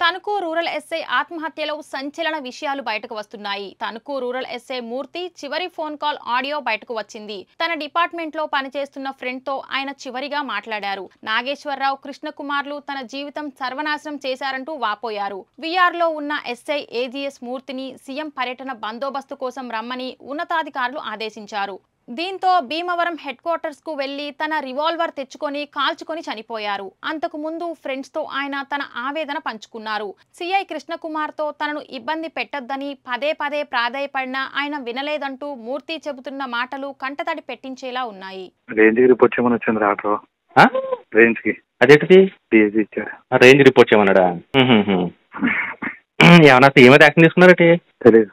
Tanuku rural SI ఆత్మహత్యలో సంచలన విషయాలు బయటకు వస్తున్నాయి. తణుకు రూరల్ ఎస్ఐ మూర్తి చివరి ఫోన్ కాల్ ఆడియో బయటకు వచ్చింది. తన డిపార్ట్మెంట్ లో పనిచేస్తున్న ఫ్రెండ్ తో ఆయన చివరిగా మాట్లాడారు. నాగేశ్వరరావు, కృష్ణకుమార్లు తన జీవితం సర్వనాశనం చేశారంటూ వాపోయారు. విఆర్ లో ఉన్న ఎస్ఐ ఏజీఎస్ మూర్తిని సీఎం పర్యటన బందోబస్తు కోసం రమ్మని ఉన్నతాధికారులు ఆదేశించారు. దీంతో భీమవరం హెడ్ క్వార్టర్స్ కు వెళ్లి తన రివాల్వర్ తెచ్చుకొని కాల్చుకొని చనిపోయారు. అంతకు ముందు ఫ్రెండ్స్ తో ఆయన తన ఆవేదన పంచుకున్నారు. సిఐ కృష్ణకుమార్ తో తనను ఇబ్బంది పెట్టొద్దని పదే పదే ప్రాధాయపడినా ఆయన వినలేదంటూ మూర్తి చెబుతున్న మాటలు కంటతడి పెట్టించేలా ఉన్నాయి. రేంజ్ రిపోర్ట్ చేయమని వచ్చింది ఆటో రేంజ్ కి అదేంటిది రేంజ్ రిపోర్ట్ చేయమన్నాడా? ఏమన్నా సీఎం యాక్షన్ తీసుకున్నారటి? తెలీదు.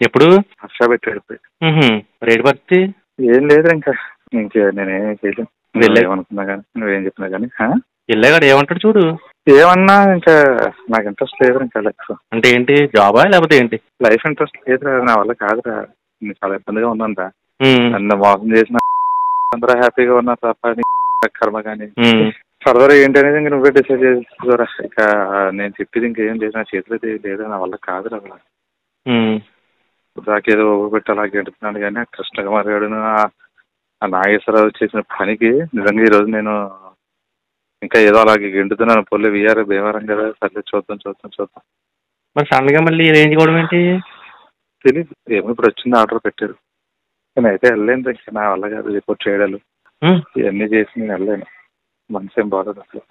ఎప్పుడు హర్ష పెట్టాడు. రేటు పరిస్థితి ఏం లేదు. ఇంకా నేనేం చేయలేదు ఏమనుకున్నా కానీ నువ్వేం చెప్పినా కానీ వెళ్ళాడు ఏమంటాడు చూడు. ఏమన్నా ఇంకా నాకు ఇంట్రెస్ట్ లేదు. ఇంకా లైఫ్ అంటే ఏంటి, జాబా లేకపోతే ఏంటి? లైఫ్ ఇంట్రెస్ట్ లేదురా, నా వల్ల కాదురా. నేను చాలా ఇబ్బందిగా ఉందంట. నన్ను మోసం చేసిన అందరూ హ్యాపీగా ఉన్నారు తప్ప కర్మ కానీ ఫర్దర్ ఏంటి అనేది ఇంక నువ్వే డిసైడ్ చేసుకోరా. ఇక నేను చెప్పేది ఇంకేం లేదు, నా చేతిలో లేదు, నా వల్ల కాదురా. నాకేదో పెట్టి అలా గెడుతున్నాను కానీ కృష్ణకుమార్ గారు ఆ నాగేశ్వరరావు చేసిన పనికి నిజంగా ఈరోజు నేను ఇంకా ఏదో అలాగే గెంటుతున్నాను. పొల్లి విఆర్ భీమవరం కదా, సర్లే చూద్దాం. మరి సడన్ గా మళ్ళీ రేంజ్ కూడా ఏంటి తెలీదు. ఏమో ఇప్పుడు వచ్చింది, ఆర్డర్ పెట్టారు. నేనైతే వెళ్ళలేను. ఇంకా నా వల్ల కాదు రిపోర్ట్ చేయడాలు ఇవన్నీ చేసి నేను వెళ్ళలేను. మనసు ఏం బాగోదు అసలు.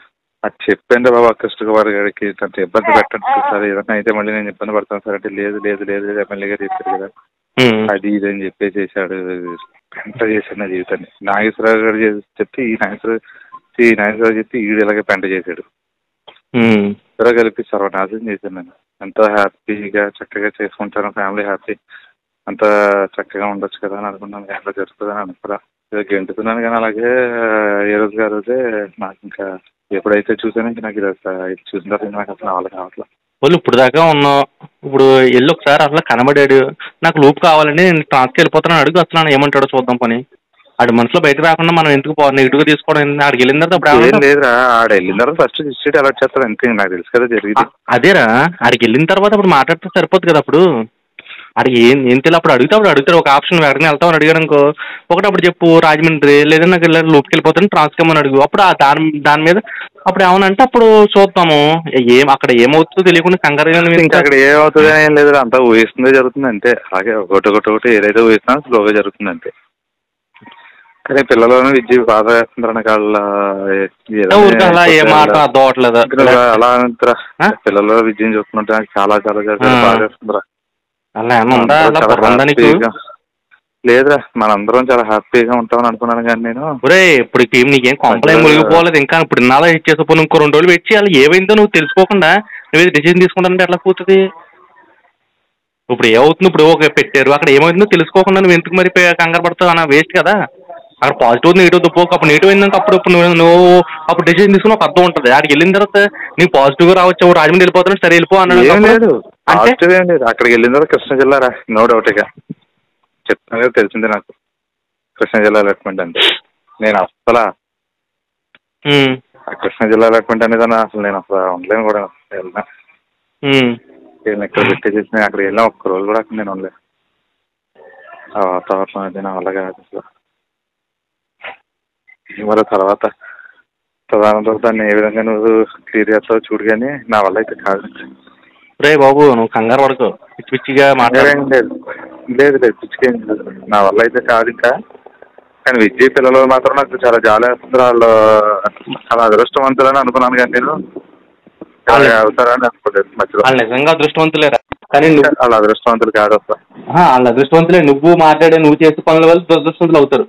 అది చెప్పండి బాబా కృష్ణకుమార్ గారికి అంత ఇబ్బంది పెట్టండి సార్, ఏదన్నా అయితే మళ్ళీ నేను ఇబ్బంది పడతాను సార్ అంటే లేదు ఎమ్మెల్యే గారు చెప్పారు కదా అది ఇది అని చెప్పేసి చేశాడు. పెంట చేశాడు నా జీవితాన్ని. నాగేశ్వరరావు గారు చెప్తే ఈ నాగేశ్వరరావు చెప్తే ఈడు ఇలాగే పెంట చేశాడు. ఇద్దరు కలిపి సర్వనాశనం చేశాను. నేను ఎంతో హ్యాపీగా చక్కగా చేసుకుంటాను, ఫ్యామిలీ హ్యాపీ, అంత చక్కగా ఉండొచ్చు కదా అని అనుకున్నాను. ఎలా జరుగుతుందని అనుకున్నా గెంటుతున్నాను కానీ అలాగే ఏ రోజుగా రోజే నాకు ఇంకా ఎప్పుడైతే చూసానో ఇంక నాకు ఇది చూసిన తర్వాత నాకు అసలు వాళ్ళకి కావట్లేదు. వాళ్ళు ఇప్పుడు దాకా ఉన్నావు, ఇప్పుడు వెళ్ళి ఒకసారి అసలు కనబడాడు. నాకు లూప్ కావాలండి, నేను ట్రాన్స్కి వెళ్ళిపోతున్నాను అడుగు వస్తున్నాను, ఏమంటాడో చూద్దాం పని. ఆడి మనసులో బయట రాకుండా మనం ఎందుకు నెగిటివ్గా తీసుకోవడం? ఆడికి వెళ్ళిన తర్వాత అప్పుడు లేదురా, ఆడ వెళ్ళిన తర్వాత ఫస్ట్ డిస్ట్రిక్ట్ అలర్ట్ చేస్తారు అంతే, నాకు తెలుసు కదా జరిగింది. అదేరా, ఆడికి వెళ్ళిన తర్వాత అప్పుడు మాట్లాడితే సరిపోద్ది కదా. అప్పుడు అది ఏం తెలియదు. అప్పుడు అడుగుతారు ఒక ఆప్షన్ ఎక్కడికి వెళ్తామని అడిగాడు అనుకో, ఒకటి అప్పుడు చెప్పు రాజమండ్రి లేదా నాకు లోపుకి వెళ్ళిపోతాను ట్రాన్స్కమ్మని అడుగు. అప్పుడు దాని మీద అప్పుడు ఏమనంటే అప్పుడు చూద్దాము. అక్కడ ఏమవుతుందో తెలియకుండా కంగారు. ఇంకా అక్కడ ఏమవుతుందో ఏం లేదు, అంతా ఊహిస్తుందే జరుగుతుంది అంతే. అలాగే ఒకటి ఏదైతే ఊహిస్తున్నా స్లోగా జరుగుతుంది అంతే. కానీ పిల్లలను విద్య బాధ వేస్తుంటారు అలా అంటారా. పిల్లల విద్యను చూస్తుంటే నాకు చాలా బాధ వేస్తుందిరా. లేదురా, మనందరం చాలా హ్యాపీగా ఉంటామని అనుకున్నాను కానీ నేను ఇప్పుడు నీకేం కంప్లైంట్ మునిగిపోలేదు. ఇంకా ఇప్పుడు ఇన్నాళ్ళ ఇచ్చేసిపోయి ఇంకో 2 రోజులు పెట్టి అలా ఏమైందో నువ్వు తెలుసుకోకుండా నువ్వు డిసిజన్ తీసుకుంటానంటే ఎట్లా కూర్చుంది? ఇప్పుడు ఏమవుతుంది, ఇప్పుడు ఓకే పెట్టారు, అక్కడ ఏమవుతుందో తెలుసుకోకుండా నువ్వు ఎందుకు మరి కంగారు పడతావు అన్న? వేస్ట్ కదా. అక్కడ పాజిటివ్ నెగిటివ్ పోక అప్పుడు నెగిటివ్ అయిందంటే అప్పుడు నువ్వు అప్పుడు డిసిజన్ తీసుకుని ఒక అర్థం ఉంటుంది. అక్కడికి వెళ్ళిన తర్వాత నీకు పాజిటివ్గా రావచ్చు, రాజమండ్రి వెళ్ళిపోతాను సరే వెళ్ళిపో అన్నాడు. అక్కడికి వెళ్ళిన తర్వాత కృష్ణా జిల్లా రా, నో డౌట్. ఇక చెప్తున్నా కదా, తెలిసిందే నాకు కృష్ణా జిల్లా అలాట్మెంట్ అంటే. నేను అసలు కృష్ణా జిల్లా అలాట్మెంట్ అనేది అసలు నేను అసలు ఉండలేను కూడా. వెళ్ళినా నేను ఇక్కడ పెట్టేసేసిన అక్కడికి వెళ్ళినా ఒక్క రోజు కూడా అక్కడ నేను ఉండలేను. ఆ వాతావరణం అది నా వల్ల కాదు అసలు. మళ్ళీ తర్వాత దాన్ని ఏ విధంగా నువ్వు క్లియర్ చేస్తావు చూడు, కానీ నా వల్ల అయితే కాదు. రే బాబు నువ్వు కంగారు పడుకో, పిచ్చి పిచ్చిగా మాట్లాడేం లేదు పిచ్చిగా ఏం లేదు, నా వల్ల అయితే కాదు ఇంకా. కానీ విద్య పిల్లలు మాత్రం నాకు చాలా జాలి వేస్తుంది. వాళ్ళు చాలా అదృష్టవంతులని అనుకున్నాను కానీ నేను అవుతారని అనుకోలేదు. మధ్యలో నిజంగా అదృష్టవంతులేరా, కానీ వాళ్ళ అదృష్టవంతులు కాదు అసలు. వాళ్ళ అదృష్టవంతులే. నువ్వు మాట్లాడే నువ్వు చేసే పనుల వల్ల దురదృష్టవంతులు అవుతారు.